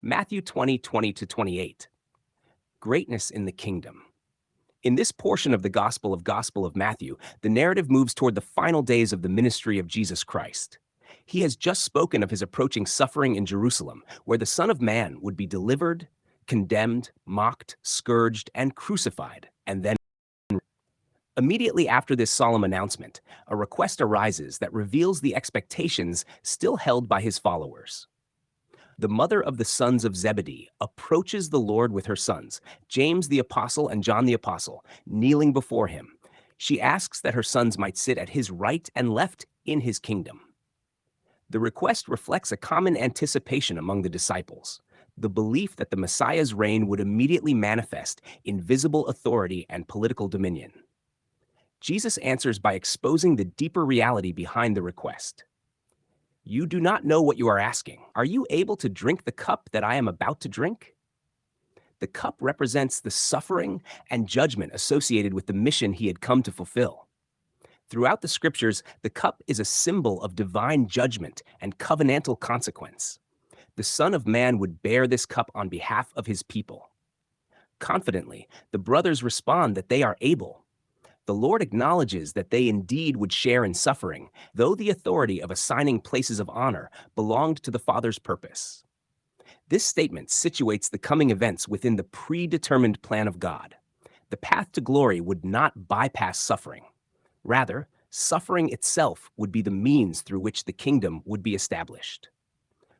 Matthew 20:20-28. Greatness in the kingdom. In this portion of the Gospel of Matthew, the narrative moves toward the final days of the ministry of Jesus Christ. He has just spoken of his approaching suffering in Jerusalem, where the Son of Man would be delivered, condemned, mocked, scourged, and crucified, and then immediately after this solemn announcement, a request arises that reveals the expectations still held by his followers. The mother of the sons of Zebedee approaches the Lord with her sons, James the apostle and John the apostle, kneeling before him. She asks that her sons might sit at his right and left in his kingdom. The request reflects a common anticipation among the disciples, the belief that the Messiah's reign would immediately manifest in visible authority and political dominion. Jesus answers by exposing the deeper reality behind the request. You do not know what you are asking. Are you able to drink the cup that I am about to drink? The cup represents the suffering and judgment associated with the mission he had come to fulfill. Throughout the scriptures, the cup is a symbol of divine judgment and covenantal consequence. The Son of Man would bear this cup on behalf of his people. Confidently, the brothers respond that they are able. The Lord acknowledges that they indeed would share in suffering, though the authority of assigning places of honor belonged to the Father's purpose. This statement situates the coming events within the predetermined plan of God. The path to glory would not bypass suffering. Rather, suffering itself would be the means through which the kingdom would be established.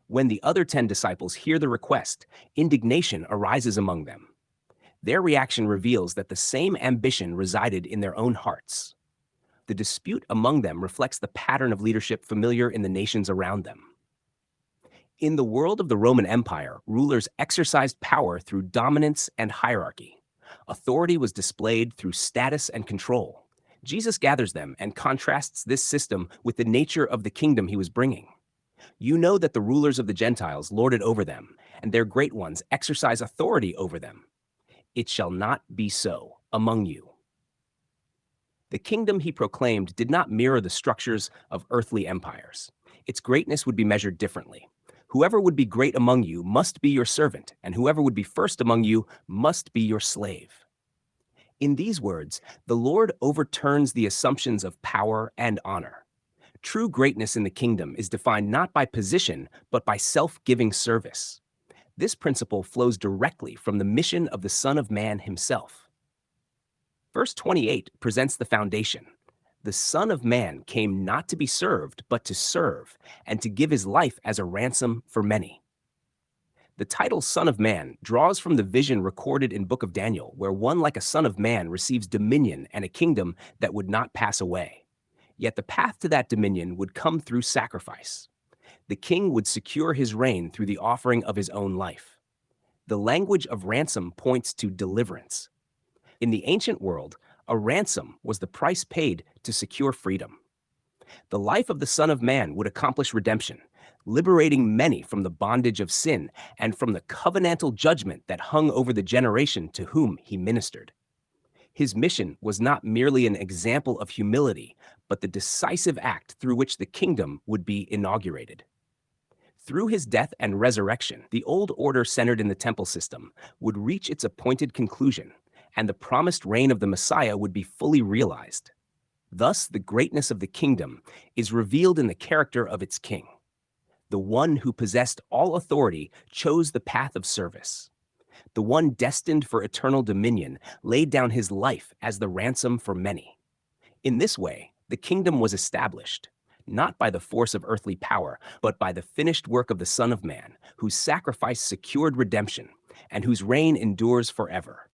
When the other 10 disciples hear the request, indignation arises among them. Their reaction reveals that the same ambition resided in their own hearts. The dispute among them reflects the pattern of leadership familiar in the nations around them. In the world of the Roman Empire, rulers exercised power through dominance and hierarchy. Authority was displayed through status and control. Jesus gathers them and contrasts this system with the nature of the kingdom he was bringing. You know that the rulers of the Gentiles lord it over them, and their great ones exercise authority over them. It shall not be so among you. The kingdom he proclaimed did not mirror the structures of earthly empires. Its greatness would be measured differently. Whoever would be great among you must be your servant, and whoever would be first among you must be your slave. In these words, the Lord overturns the assumptions of power and honor. True greatness in the kingdom is defined not by position, but by self-giving service. This principle flows directly from the mission of the Son of Man himself. Verse 28 presents the foundation. The Son of Man came not to be served, but to serve, and to give his life as a ransom for many. The title Son of Man draws from the vision recorded in Book of Daniel, where one like a son of man receives dominion and a kingdom that would not pass away. Yet the path to that dominion would come through sacrifice. The king would secure his reign through the offering of his own life. The language of ransom points to deliverance. In the ancient world, a ransom was the price paid to secure freedom. The life of the Son of Man would accomplish redemption, liberating many from the bondage of sin and from the covenantal judgment that hung over the generation to whom he ministered. His mission was not merely an example of humility, but the decisive act through which the kingdom would be inaugurated. Through his death and resurrection, the old order centered in the temple system would reach its appointed conclusion, and the promised reign of the Messiah would be fully realized. Thus, the greatness of the kingdom is revealed in the character of its king. The one who possessed all authority chose the path of service. The one destined for eternal dominion laid down his life as the ransom for many. In this way, the kingdom was established, not by the force of earthly power, but by the finished work of the Son of Man, whose sacrifice secured redemption and whose reign endures forever.